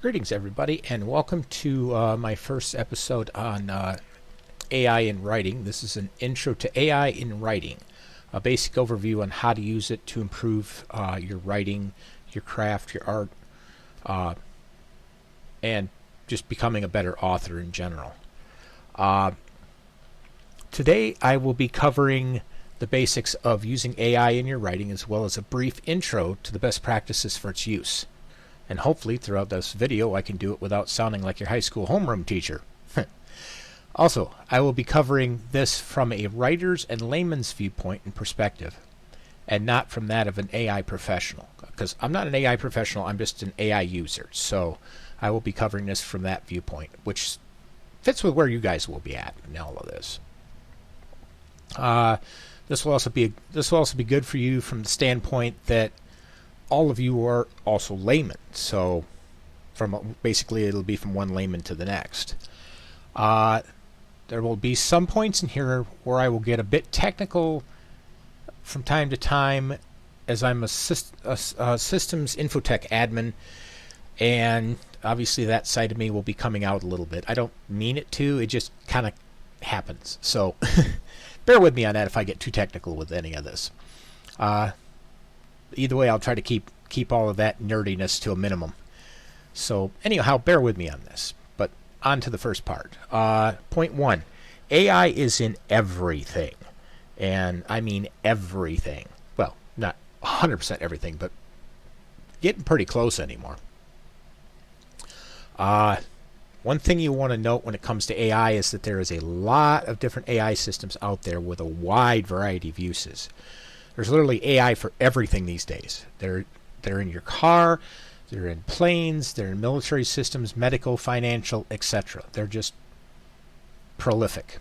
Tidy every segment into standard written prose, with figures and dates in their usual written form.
Greetings, everybody, and welcome to my first episode on AI in writing. This is an intro to AI in writing, a basic overview on how to use it to improve your writing, your craft, your art, and just becoming a better author in general. Today, I will be covering the basics of using AI in your writing, as well as a brief intro to the best practices for its use. And hopefully throughout this video I can do it without sounding like your high school homeroom teacher. Also, I will be covering this from a writer's and layman's viewpoint and perspective, and not from that of an AI professional. Because I'm not an AI professional, I'm just an AI user. So I will be covering this from that viewpoint, which fits with where you guys will be at in all of this. This will also be good for you from the standpoint that all of you are also laymen, so basically it'll be from one layman to the next. There will be some points in here where I will get a bit technical from time to time, as I'm a systems infotech admin, and obviously that side of me will be coming out a little bit. I don't mean it to, it just kind of happens. So bear with me on that if I get too technical with any of this. Either way, I'll try to keep all of that nerdiness to a minimum. So anyhow, bear with me on this. But on to the first part. Point one, AI is in everything. And I mean everything. Well, not 100% everything, but getting pretty close anymore. One thing you want to note when it comes to AI is that there is a lot of different AI systems out there with a wide variety of uses. There's literally AI for everything these days. They're in your car, they're in planes, they're in military systems, medical, financial, etc. They're just prolific.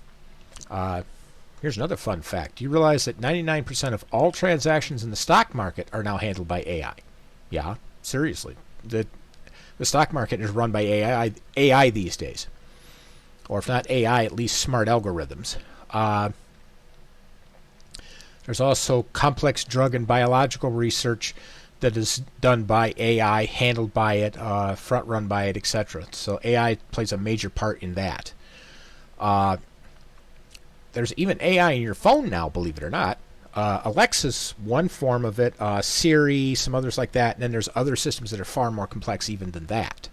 Here's another fun fact. Do you realize that 99% of all transactions in the stock market are now handled by AI? Yeah, seriously. The stock market is run by AI these days. Or if not AI, at least smart algorithms. There's also complex drug and biological research that is done by AI, handled by it, front-run by it, etc. So AI plays a major part in that. There's even AI in your phone now, believe it or not. Alexa's one form of it, Siri, some others like that, and then there's other systems that are far more complex even than that.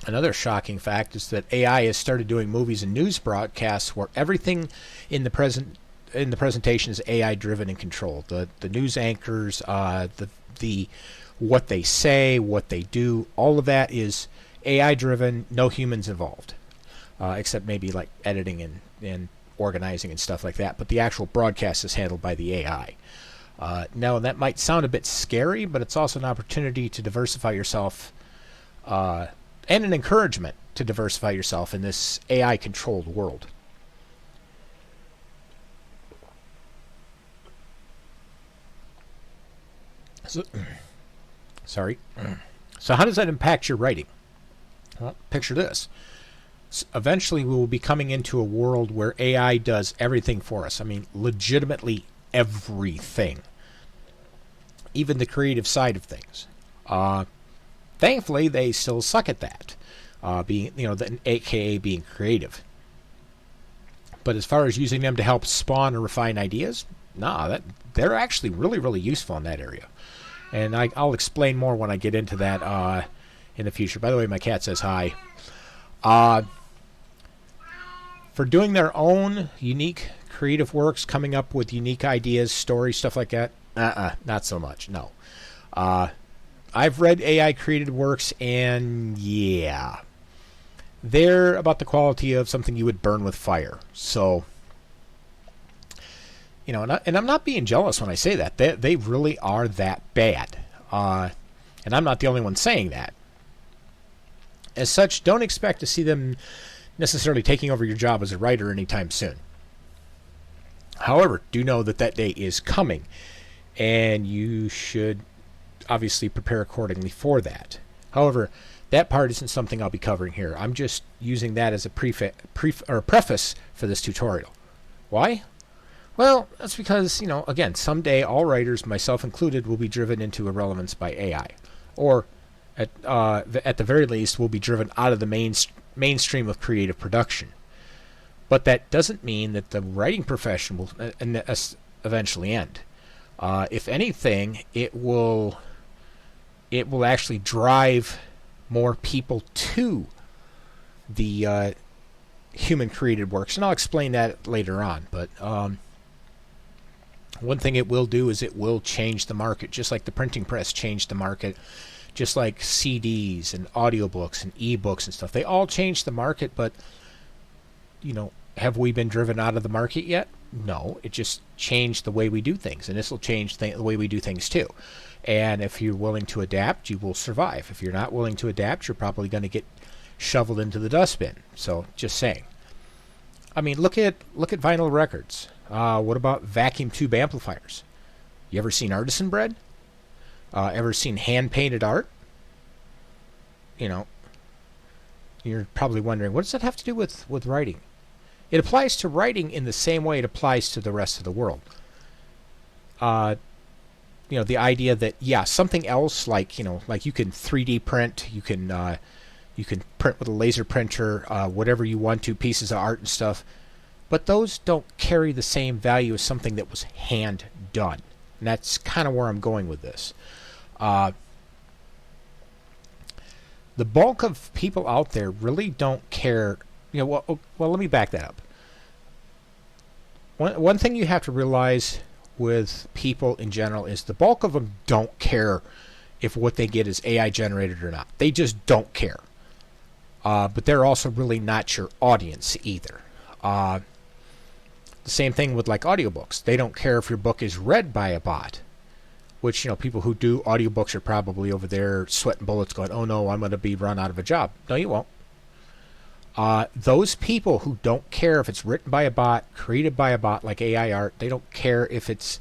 Another shocking fact is that AI has started doing movies and news broadcasts where everything in the presentation is AI driven and controlled. The news anchors, the what they say, what they do, all of that is AI driven, no humans involved, except maybe like editing and organizing and stuff like that. But the actual broadcast is handled by the AI. Now that might sound a bit scary, but it's also an opportunity to diversify yourself. And an encouragement to diversify yourself in this AI-controlled world. Sorry. So how does that impact your writing? Well, picture this. Eventually we will be coming into a world where AI does everything for us. I mean, legitimately everything. Even the creative side of things. Thankfully, they still suck at that, AKA being creative. But as far as using them to help spawn or refine ideas, they're actually really, really useful in that area. And I'll explain more when I get into that in the future. By the way, my cat says hi. For doing their own unique creative works, coming up with unique ideas, stories, stuff like that, not so much, no. I've read AI created works, and yeah, they're about the quality of something you would burn with fire. So, and I'm not being jealous when I say that. They really are that bad. And I'm not the only one saying that. As such, don't expect to see them necessarily taking over your job as a writer anytime soon. However, do know that day is coming, and you should obviously prepare accordingly for that. However, that part isn't something I'll be covering here. I'm just using that as a preface for this tutorial. Why? Well, that's because, again, someday all writers, myself included, will be driven into irrelevance by AI. Or at the very least, will be driven out of the mainstream of creative production. But that doesn't mean that the writing profession will eventually end. If anything, it will actually drive more people to the human created works, and I'll explain that later on. But one thing it will do is it will change the market, just like the printing press changed the market, just like CDs and audiobooks and ebooks and stuff. They all changed the market, but have we been driven out of the market yet? No, it just changed the way we do things, and this will change the way we do things too. And if you're willing to adapt, you will survive. If you're not willing to adapt, you're probably going to get shoveled into the dustbin. So, just saying. I mean, look at vinyl records. What about vacuum tube amplifiers? You ever seen artisan bread? Ever seen hand painted art? You're probably wondering, what does that have to do with writing? It applies to writing in the same way it applies to the rest of the world. The idea that something else like you can 3D print, you can print with a laser printer, whatever you want to, pieces of art and stuff, but those don't carry the same value as something that was hand done. And that's kind of where I'm going with this. The bulk of people out there really don't care. Well, let me back that up. One thing you have to realize with people in general is the bulk of them don't care if what they get is AI generated or not. They just don't care. But they're also really not your audience either. The same thing with like audiobooks. They don't care if your book is read by a bot, which people who do audiobooks are probably over there sweating bullets going, oh no, I'm going to be run out of a job. No, you won't. Those people who don't care if it's written by a bot, created by a bot like AI art, they don't care if it's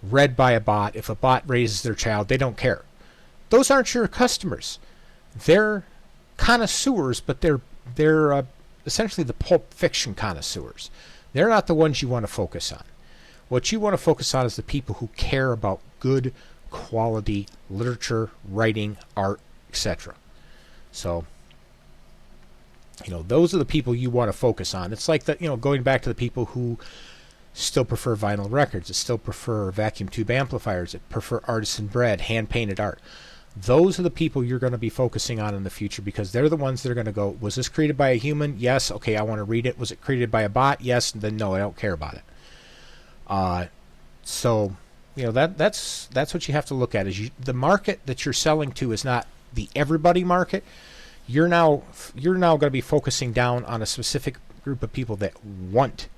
read by a bot, if a bot raises their child, they don't care. Those aren't your customers. They're connoisseurs, but they're essentially the pulp fiction connoisseurs. They're not the ones you want to focus on. What you want to focus on is the people who care about good quality literature, writing, art, etc. So, those are the people you want to focus on. It's like going back to the people who still prefer vinyl records, that still prefer vacuum tube amplifiers, that prefer artisan bread, hand-painted art. Those are the people you're going to be focusing on in the future, because they're the ones that are going to go, was this created by a human? Yes. Okay, I want to read it. Was it created by a bot? Yes. Then no, I don't care about it. So, that's what you have to look at. The market that you're selling to is not the everybody market. You're now going to be focusing down on a specific group of people that want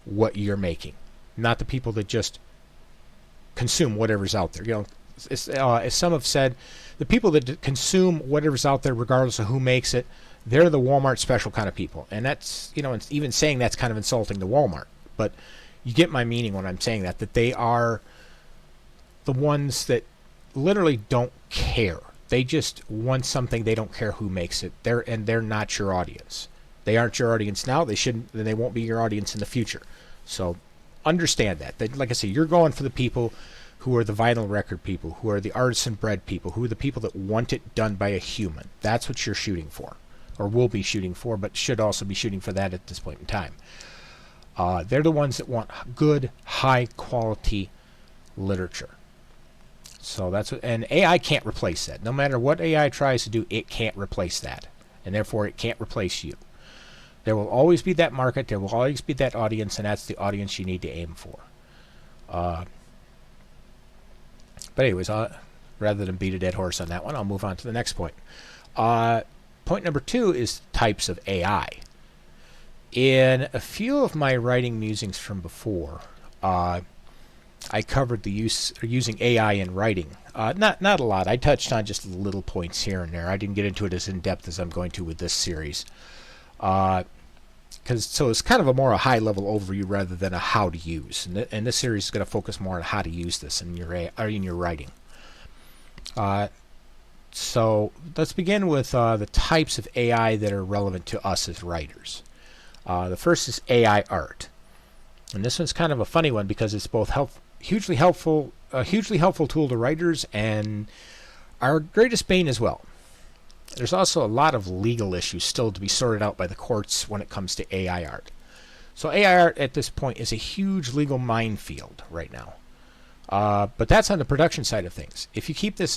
what you're making, not the people that just consume whatever's out there. As some have said, the people that consume whatever's out there, regardless of who makes it, they're the Walmart special kind of people. And that's, even saying that's kind of insulting to Walmart. But you get my meaning when I'm saying that they are the ones that literally don't care. They just want something. They don't care who makes it. They're not your audience. They aren't your audience now. They shouldn't. They won't be your audience in the future. So understand that. Like I say, you're going for the people who are the vinyl record people, who are the artisan bread people, who are the people that want it done by a human. That's what you're shooting for, or will be shooting for, but should also be shooting for that at this point in time. They're the ones that want good, high-quality literature. So that's what, and AI can't replace that. No matter what AI tries to do, it can't replace that, and therefore it can't replace you. There will always be that market. There will always be that audience, and that's the audience you need to aim for. But anyways, rather than beat a dead horse on that one, I'll move on to the next point. Point number 2 is types of AI. In a few of my writing musings from before, I covered the using AI in writing. Not a lot. I touched on just little points here and there. I didn't get into it as in depth as I'm going to with this series. So it's kind of a high-level overview rather than a how to use. And this series is going to focus more on how to use this in your writing. So let's begin with the types of AI that are relevant to us as writers. The first is AI art. And this one's kind of a funny one because it's both hugely helpful tool to writers and our greatest bane as well. There's also a lot of legal issues still to be sorted out by the courts when it comes to AI art. So AI art at this point is a huge legal minefield right now. But that's on the production side of things. If you keep this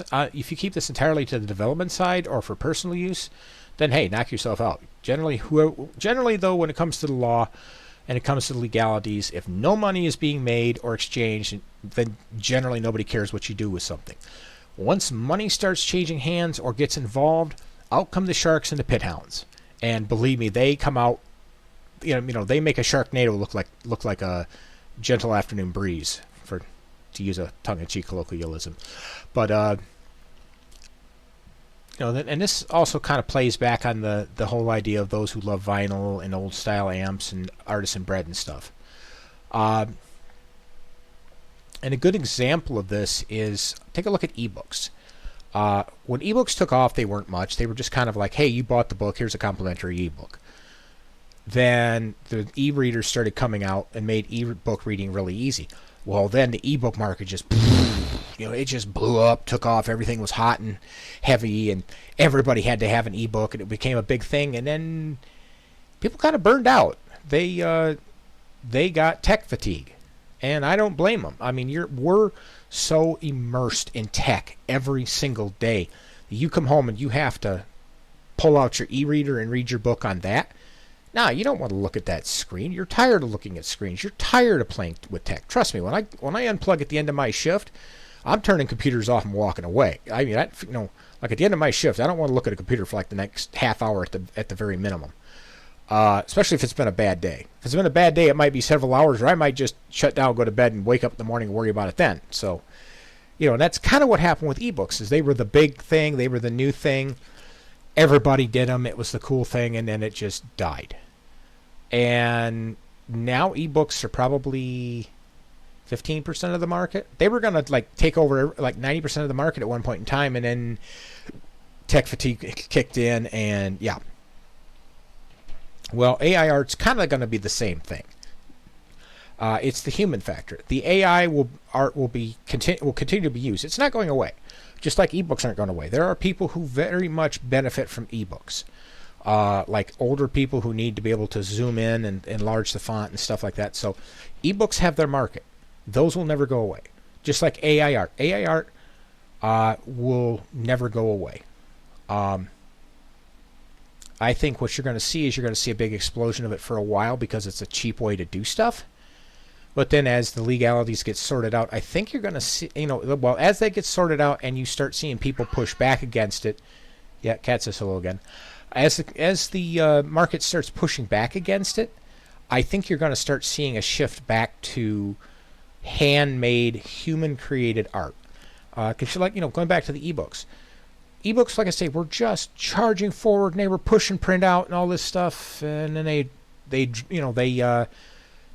entirely to the development side or for personal use, then hey, knock yourself out. Generally though, when it comes to the law and it comes to the legalities, if no money is being made or exchanged, then generally nobody cares what you do with something. Once money starts changing hands or gets involved, out come the sharks and the pit hounds. And believe me, they come out. They make a Sharknado look like a gentle afternoon breeze, to use a tongue-in-cheek colloquialism. But and this also kind of plays back on the whole idea of those who love vinyl and old style amps and artisan bread and stuff. And a good example of this is, take a look at ebooks. When ebooks took off, they weren't much. They were just kind of like, hey, you bought the book, here's a complimentary ebook. Then the e-readers started coming out and made e-book reading really easy. Well, then the ebook market just, it just blew up, took off. Everything was hot and heavy, and everybody had to have an ebook, and it became a big thing. And then people kind of burned out. They got tech fatigue, and I don't blame them. I mean, we're so immersed in tech every single day. You come home and you have to pull out your e-reader and read your book on that. Now, you don't want to look at that screen. You're tired of looking at screens. You're tired of playing with tech. Trust me, when I unplug at the end of my shift, I'm turning computers off and walking away. I mean, like at the end of my shift, I don't want to look at a computer for like the next half hour at the very minimum. Especially if it's been a bad day. If it's been a bad day, it might be several hours, or I might just shut down, go to bed, and wake up in the morning and worry about it then. So, and that's kind of what happened with ebooks. Is they were the big thing, they were the new thing. Everybody did them. It was the cool thing, and then it just died. And now ebooks are probably 15% of the market. They were going to take over 90% of the market at one point in time, and then tech fatigue kicked in, and yeah. Well, AI art's kind of going to be the same thing. It's the human factor. The AI will continue to be used. It's not going away. Just like ebooks aren't going away. There are people who very much benefit from ebooks. Like older people who need to be able to zoom in and enlarge the font and stuff like that. So ebooks have their market. Those will never go away. Just like AI art. AI art will never go away. I think what you're going to see is a big explosion of it for a while because it's a cheap way to do stuff. But then as the legalities get sorted out, I think you're going to see, as they get sorted out and you start seeing people push back against it. Yeah, Kat says hello again. As the market starts pushing back against it, I think you're going to start seeing a shift back to handmade, human-created art. Because going back to the ebooks. Ebooks, like I say, were just charging forward, and they were pushing print out and all this stuff, and then they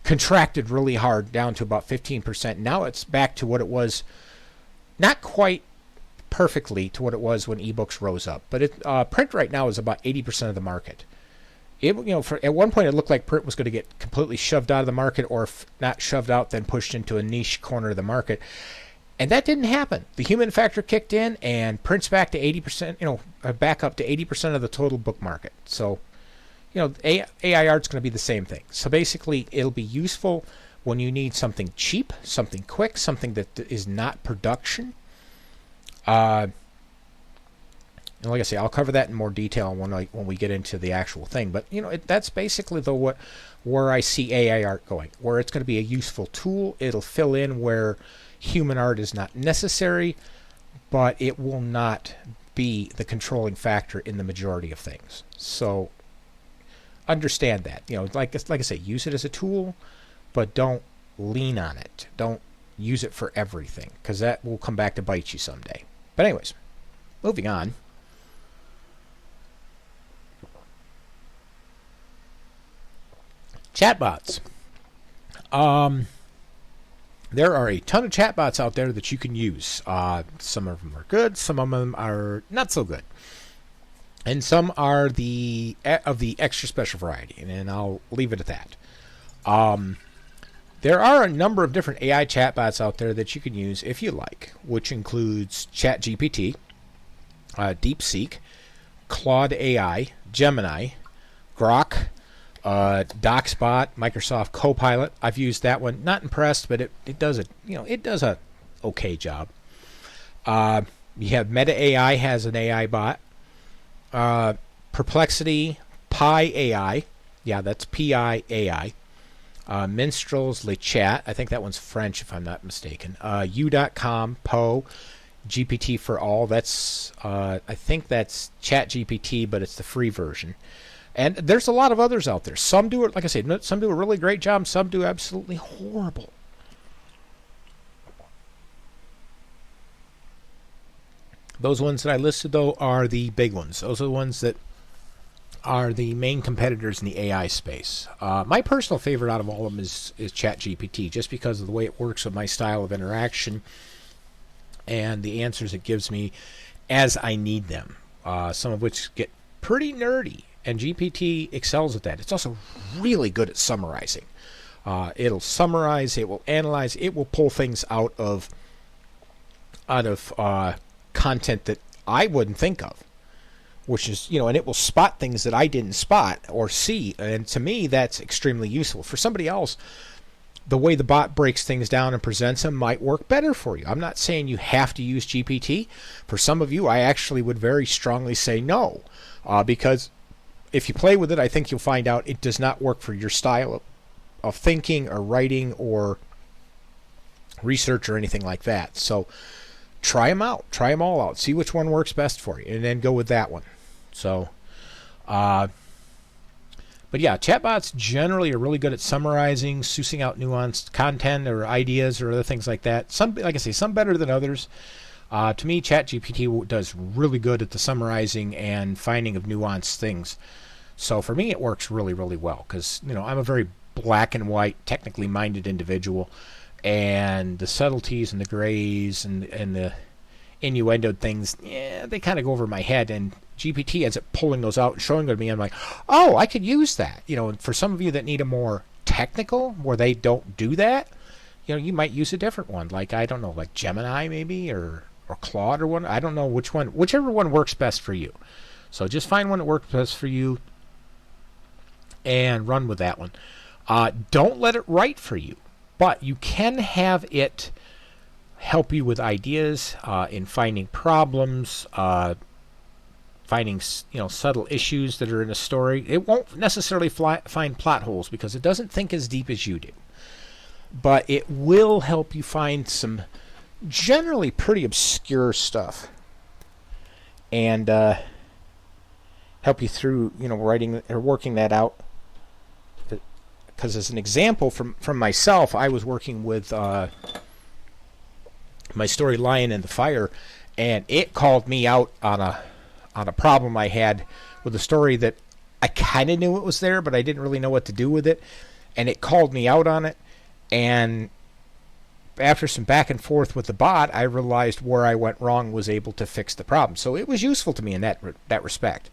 contracted really hard down to about 15%. Now it's back to what it was, not quite perfectly to what it was when ebooks rose up, but print right now is about 80% of the market. At one point it looked like print was going to get completely shoved out of the market, or if not shoved out, then pushed into a niche corner of the market, and that didn't happen. The human factor kicked in, and print's back to 80%. Back up to 80% of the total book market. So, AI art's going to be the same thing. So basically, it'll be useful when you need something cheap, something quick, something that is not production. And like I say, I'll cover that in more detail when we get into the actual thing. But that's basically where I see AI art going. Where it's going to be a useful tool. It'll fill in where human art is not necessary, but it will not be the controlling factor in the majority of things. So understand that. Like I say, use it as a tool, but don't lean on it. Don't use it for everything, because that will come back to bite you someday. But anyways, moving on. Chatbots. There are a ton of chatbots out there that you can use. Some of them are good, some of them are not so good. And some are of the extra special variety, and I'll leave it at that. There are a number of different AI chatbots out there that you can use if you like, which includes ChatGPT, DeepSeek, Claude AI, Gemini, Grok, DocSpot, Microsoft Copilot. I've used that one. Not impressed, but it does a okay job. You have Meta AI has an AI bot. Perplexity, Pi AI. Yeah, that's P-I-A-I. Minstrels, Le Chat. I think that one's French, if I'm not mistaken. U.com, Poe, GPT for All. That's I think that's ChatGPT, but it's the free version. And there's a lot of others out there. Some do it, like I said, some do a really great job. Some do absolutely horrible. Those ones that I listed, though, are the big ones. Those are the ones that are the main competitors in the AI space. My personal favorite out of all of them is ChatGPT, just because of the way it works with my style of interaction and the answers it gives me as I need them, some of which get pretty nerdy, and GPT excels at that. It's also really good at summarizing. It'll summarize, it will analyze, it will pull things out of content that I wouldn't think of, which is, and it will spot things that I didn't spot or see. And to me, that's extremely useful. For somebody else, the way the bot breaks things down and presents them might work better for you. I'm not saying you have to use GPT. For some of you, I actually would very strongly say no, because if you play with it, I think you'll find out it does not work for your style of thinking or writing or research or anything like that. So try them out. Try them all out. See which one works best for you, and then go with that one. So, but yeah, chatbots generally are really good at summarizing, sussing out nuanced content or ideas or other things like that. Some, like I say, some better than others. To me, ChatGPT does really good at the summarizing and finding of nuanced things. So for me, it works really, really well because I'm a very black and white, technically minded individual, and the subtleties and the grays and the innuendoed things, they kind of go over my head. And GPT ends up pulling those out and showing them to me. I'm like, oh, I could use that. For some of you that need a more technical, where they don't do that, you might use a different one. Like, I don't know, like Gemini maybe, or Claude or one. I don't know which one, whichever one works best for you. So just find one that works best for you and run with that one. Don't let it write for you, but you can have it help you with ideas in finding problems, finding subtle issues that are in a story. It won't necessarily find plot holes because it doesn't think as deep as you do, but it will help you find some generally pretty obscure stuff and help you through writing or working that out. Because as an example from myself, I was working with my story Lion in the Fire, and it called me out on a problem I had with a story that I kind of knew it was there, but I didn't really know what to do with it, and it called me out on it. And after some back and forth with the bot, I realized where I went wrong, was able to fix the problem. So it was useful to me in that respect.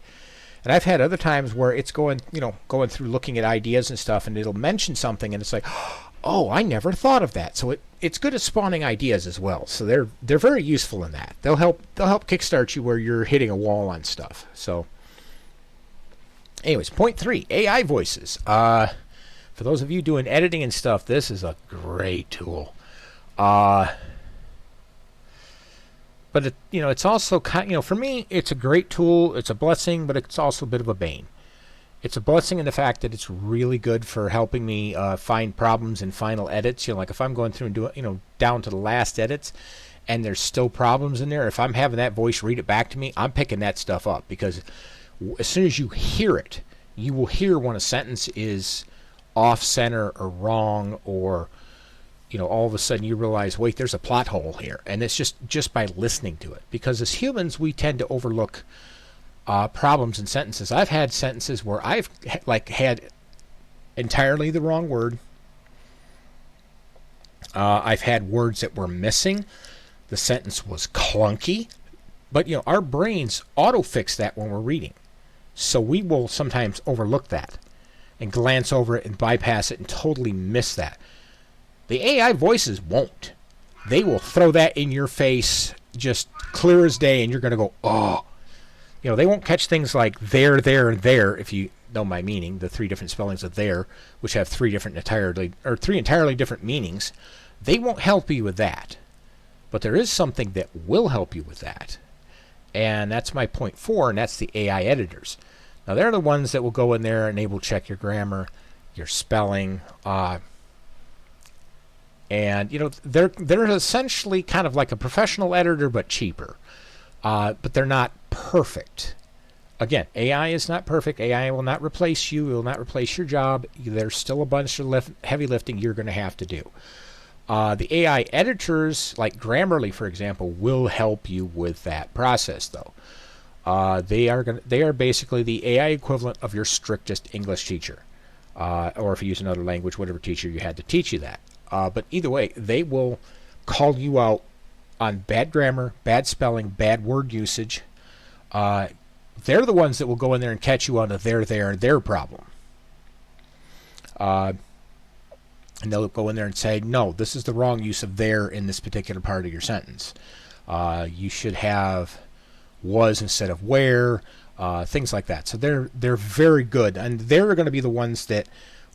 And I've had other times where it's going through looking at ideas and stuff, and it'll mention something, and it's like, oh, I never thought of that. So it's good at spawning ideas as well. So they're very useful in that. They'll help kickstart you where you're hitting a wall on stuff. So, anyways, point 3, AI voices. For those of you doing editing and stuff, this is a great tool. But it's also for me, it's a great tool. It's a blessing, but it's also a bit of a bane. It's a blessing in the fact that it's really good for helping me find problems in final edits. Like if I'm going through and doing, down to the last edits, and there's still problems in there. If I'm having that voice read it back to me, I'm picking that stuff up, because as soon as you hear it, you will hear when a sentence is off center or wrong, or all of a sudden you realize, wait, there's a plot hole here. And it's just by listening to it. Because as humans, we tend to overlook problems in sentences. I've had sentences where I've had entirely the wrong word. I've had words that were missing. The sentence was clunky. But, our brains auto-fix that when we're reading. So we will sometimes overlook that and glance over it and bypass it and totally miss that. The AI voices won't. They will throw that in your face just clear as day, and you're going to go, oh. They won't catch things like there, and there, if you know my meaning, the 3 different spellings of there, which have 3 entirely different meanings. They won't help you with that. But there is something that will help you with that. And that's my point 4, and that's the AI editors. Now, they're the ones that will go in there and they will check your grammar, your spelling, and they're essentially kind of like a professional editor, but cheaper. But they're not perfect. Again, AI is not perfect. AI will not replace you. It will not replace your job. There's still a bunch of heavy lifting you're going to have to do. The AI editors, like Grammarly, for example, will help you with that process, though. They are basically the AI equivalent of your strictest English teacher, or if you use another language, whatever teacher you had to teach you that. But either way, they will call you out on bad grammar, bad spelling, bad word usage. They're the ones that will go in there and catch you on a their problem. And they'll go in there and say, no, this is the wrong use of there in this particular part of your sentence. You should have was instead of where, things like that. So they're very good, and they're going to be the ones that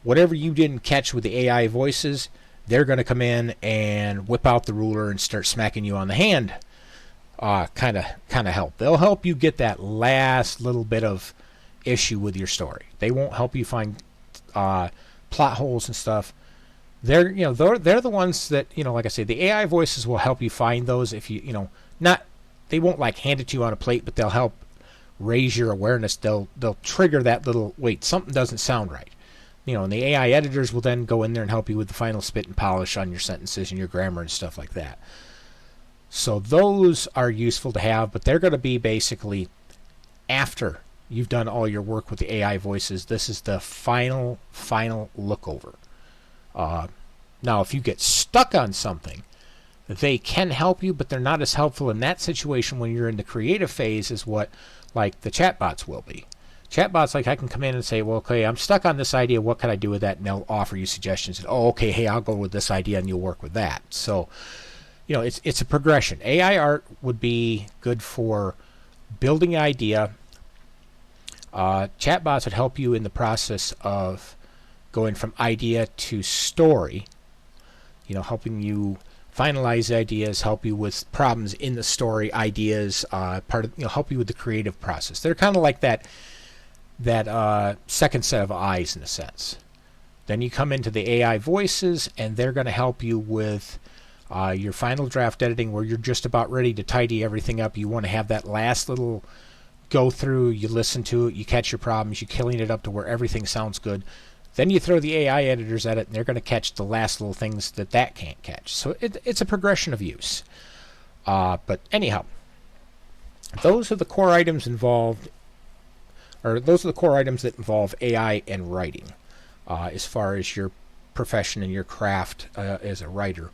whatever you didn't catch with the AI voices, they're going to come in and whip out the ruler and start smacking you on the hand. Kind of help. They'll help you get that last little bit of issue with your story. They won't help you find plot holes and stuff. They're the ones that, like I say, the AI voices will help you find those. If they won't like hand it to you on a plate, but they'll help raise your awareness. They'll trigger that little, wait, something doesn't sound right. And the AI editors will then go in there and help you with the final spit and polish on your sentences and your grammar and stuff like that. So those are useful to have, but they're going to be basically after you've done all your work with the AI voices. This is the final look over. Now, if you get stuck on something, they can help you, but they're not as helpful in that situation when you're in the creative phase as what like the chatbots will be. Chatbots, like I can come in and say, well, okay, I'm stuck on this idea. What can I do with that? And they'll offer you suggestions. And, oh, okay, hey, I'll go with this idea, and you'll work with that. So, it's a progression. AI art would be good for building an idea. Chatbots would help you in the process of going from idea to story. Helping you finalize ideas, help you with problems in the story, ideas, help you with the creative process. They're kind of like that second set of eyes in a sense. Then you come into the AI voices, and they're going to help you with your final draft editing, where you're just about ready to tidy everything up. You want to have that last little go through, you listen to it, you catch your problems, you clean it up to where everything sounds good. Then you throw the AI editors at it, and they're going to catch the last little things that can't catch. So it's a progression of use. But anyhow, those are the core items involved, or those are the core items that involve AI and writing, as far as your profession and your craft as a writer.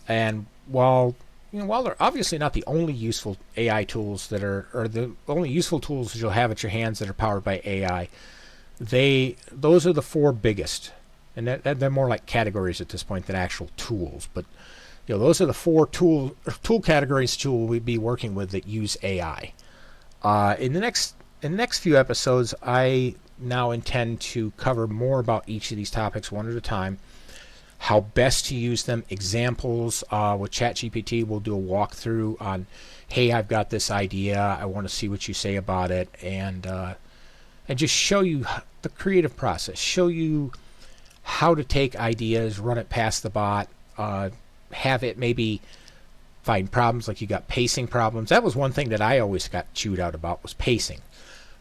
And while they're obviously not the only useful AI tools or the only useful tools that you'll have at your hands that are powered by AI, those are the 4 biggest, and they're more like categories at this point than actual tools. But those are the 4 tool categories that you will be working with that use AI. In the next few episodes, I now intend to cover more about each of these topics one at a time. How best to use them, examples. With ChatGPT, we'll do a walkthrough on, hey, I've got this idea, I want to see what you say about it, and just show you the creative process, show you how to take ideas, run it past the bot, have it maybe find problems, like you got pacing problems. That was one thing that I always got chewed out about, was pacing.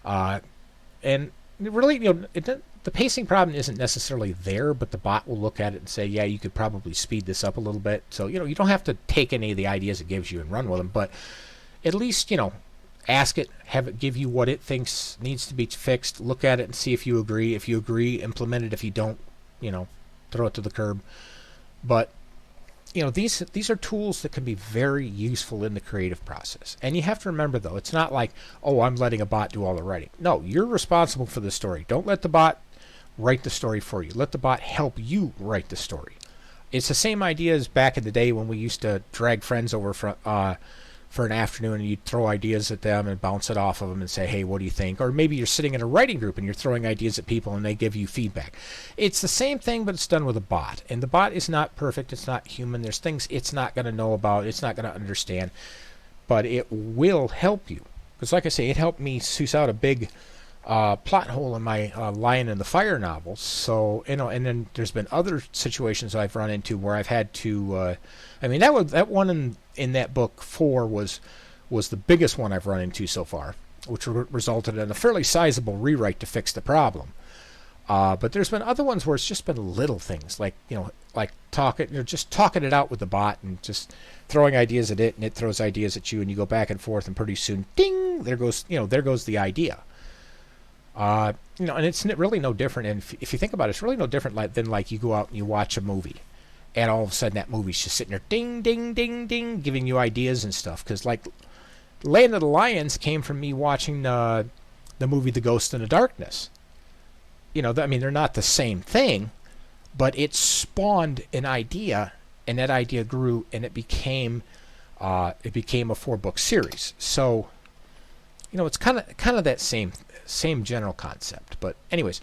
And really, the pacing problem isn't necessarily there, but the bot will look at it and say, yeah, you could probably speed this up a little bit. So, you don't have to take any of the ideas it gives you and run with them, but at least, ask it, have it give you what it thinks needs to be fixed, look at it and see if you agree. If you agree, implement it. If you don't, throw it to the curb. But, these are tools that can be very useful in the creative process. And you have to remember, though, it's not like, oh, I'm letting a bot do all the writing. No, you're responsible for the story. Don't let the bot write the story for you. Let the bot help you write the story. It's the same idea as back in the day when we used to drag friends over for an afternoon and you throw ideas at them and bounce it off of them and say, hey, what do you think? Or maybe you're sitting in a writing group and you're throwing ideas at people and they give you feedback. It's the same thing, but it's done with a bot. And the bot is not perfect. It's not human. There's things it's not going to know about. It's not going to understand. But it will help you. Because like I say, it helped me suss out a big plot hole in my Lion in the Fire novels. So, and then there's been other situations I've run into where I've had to, that one in that book 4 was the biggest one I've run into so far, which resulted in a fairly sizable rewrite to fix the problem. But there's been other ones where it's just been little things, like just talking it out with the bot and just throwing ideas at it, and it throws ideas at you, and you go back and forth, and pretty soon, ding, there goes the idea. And it's really no different. And if you think about it, it's really no different than you go out and you watch a movie, and all of a sudden that movie's just sitting there, ding, ding, ding, ding, giving you ideas and stuff. Because Land of the Lions came from me watching the movie The Ghost in the Darkness. They're not the same thing, but it spawned an idea, and that idea grew, and it became a 4-book series. So, it's kind of that same general concept. But anyways,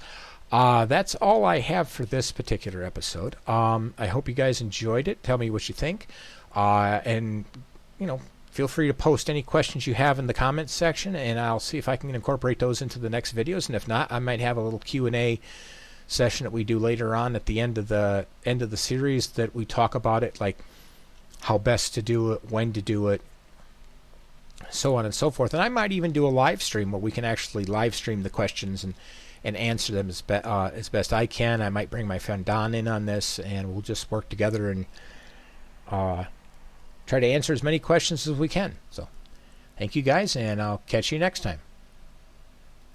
that's all I have for this particular episode. I hope you guys enjoyed it. Tell me what you think, and feel free to post any questions you have in the comments section, and I'll see if I can incorporate those into the next videos. And if not, I might have a little Q&A session that we do later on at the end of the series, that we talk about it, like how best to do it, when to do it, so on and so forth. And I might even do a live stream where we can actually live stream the questions and answer them as best I can. I might bring my friend Don in on this, and we'll just work together and try to answer as many questions as we can. So thank you guys, and I'll catch you next time.